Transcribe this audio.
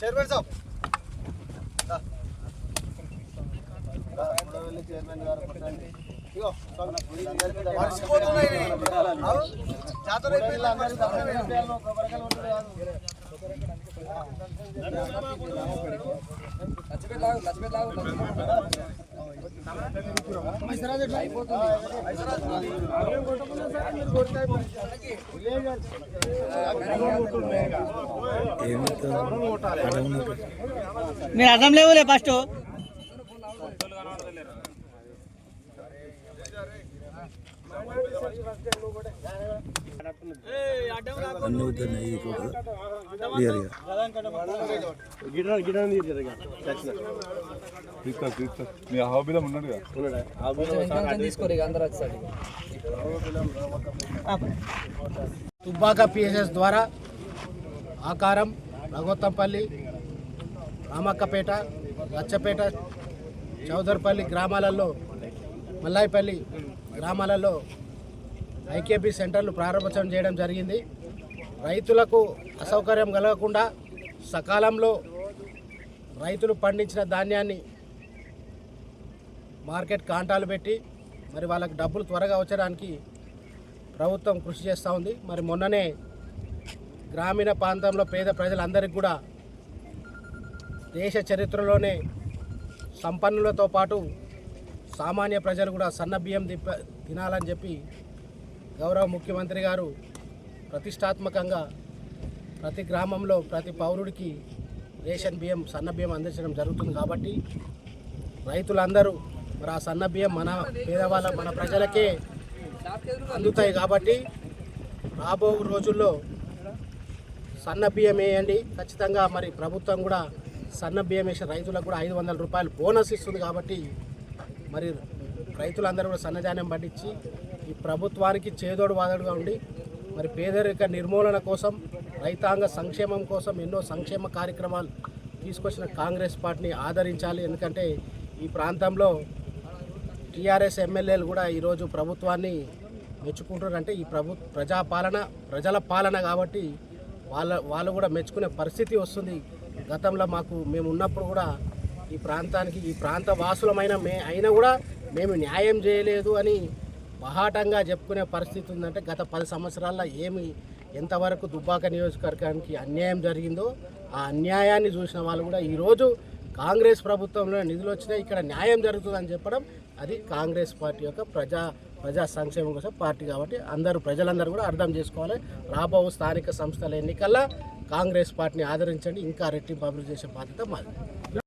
Chairman సాబ్ chairman గారు ఇగో జాతర మీరు అర్థం లేవులే ఫస్ట్ అన్ని వద్దన్నాయి తుబ్బాక పిఎస్ఎస్ ద్వారా ఆకారం, రఘోత్తంపల్లి, రామక్కపేట, లచ్చపేట, చౌదర్పల్లి గ్రామాలలో, మల్లాయిపల్లి గ్రామాలలో ఐకేపీ సెంటర్లు ప్రారంభోత్సవం చేయడం జరిగింది. రైతులకు అసౌకర్యం కలగకుండా సకాలంలో రైతులు పండించిన ధాన్యాన్ని మార్కెట్ కాంటాలు పెట్టి మరి వాళ్ళకి డబ్బులు త్వరగా వచ్చడానికి ప్రభుత్వం కృషి చేస్తూ ఉంది. మరి మొన్ననే గ్రామీణ ప్రాంతంలో పేద ప్రజలందరికీ కూడా దేశ చరిత్రలోనే సంపన్నులతో పాటు సామాన్య ప్రజలు కూడా సన్న బియ్యం తినాలని చెప్పి గౌరవ ముఖ్యమంత్రి గారు ప్రతిష్టాత్మకంగా ప్రతి గ్రామంలో ప్రతి పౌరుడికి రేషన్ బియ్యం, సన్న బియ్యం అందించడం జరుగుతుంది. కాబట్టి రైతులందరూ మరి ఆ సన్న బియ్యం మన పేదవాళ్ళ మన ప్రజలకే అందుతాయి. కాబట్టి రాబో రోజుల్లో సన్న బియ్యం వేయండి ఖచ్చితంగా. మరి ప్రభుత్వం కూడా సన్న బియ్యం వేసే రైతులకు కూడా 500 రూపాయలు బోనస్ ఇస్తుంది. కాబట్టి మరి రైతులందరూ కూడా సన్నధాన్యం పండించి ఈ ప్రభుత్వానికి చేదోడు వాదోడుగా ఉండి మరి పేదరిక నిర్మూలన కోసం, రైతాంగ సంక్షేమం కోసం ఎన్నో సంక్షేమ కార్యక్రమాలు తీసుకొచ్చిన కాంగ్రెస్ పార్టీని ఆదరించాలి. ఎందుకంటే ఈ ప్రాంతంలో టీఆర్ఎస్ ఎమ్మెల్యేలు కూడా ఈరోజు ప్రభుత్వాన్ని మెచ్చుకుంటారంటే ఈ ప్రజాపాలన, ప్రజల పాలన కాబట్టి వాళ్ళు కూడా మెచ్చుకునే పరిస్థితి వస్తుంది. గతంలో మేము ఉన్నప్పుడు కూడా ఈ ప్రాంతానికి, ఈ ప్రాంత వాసులమైన అయినా కూడా మేము న్యాయం చేయలేదు అని బహాటంగా చెప్పుకునే పరిస్థితి ఉందంటే గత 10 సంవత్సరాల్లో ఎంతవరకు దుబ్బాక నియోజకవర్గానికి అన్యాయం జరిగిందో ఆ అన్యాయాన్ని చూసిన వాళ్ళు కూడా ఈరోజు కాంగ్రెస్ ప్రభుత్వంలో నిధులు వచ్చినాయి, ఇక్కడ న్యాయం జరుగుతుందని చెప్పడం అది కాంగ్రెస్ పార్టీ యొక్క ప్రజా సంక్షేమం కోసం పార్టీ. కాబట్టి ప్రజలందరూ కూడా అర్థం చేసుకోవాలి. రాబో స్థానిక సంస్థల ఎన్నికల్లో కాంగ్రెస్ పార్టీని ఆదరించండి. ఇంకా రెట్టింపు అభివృద్ధి చేసే బాధ్యత మాది.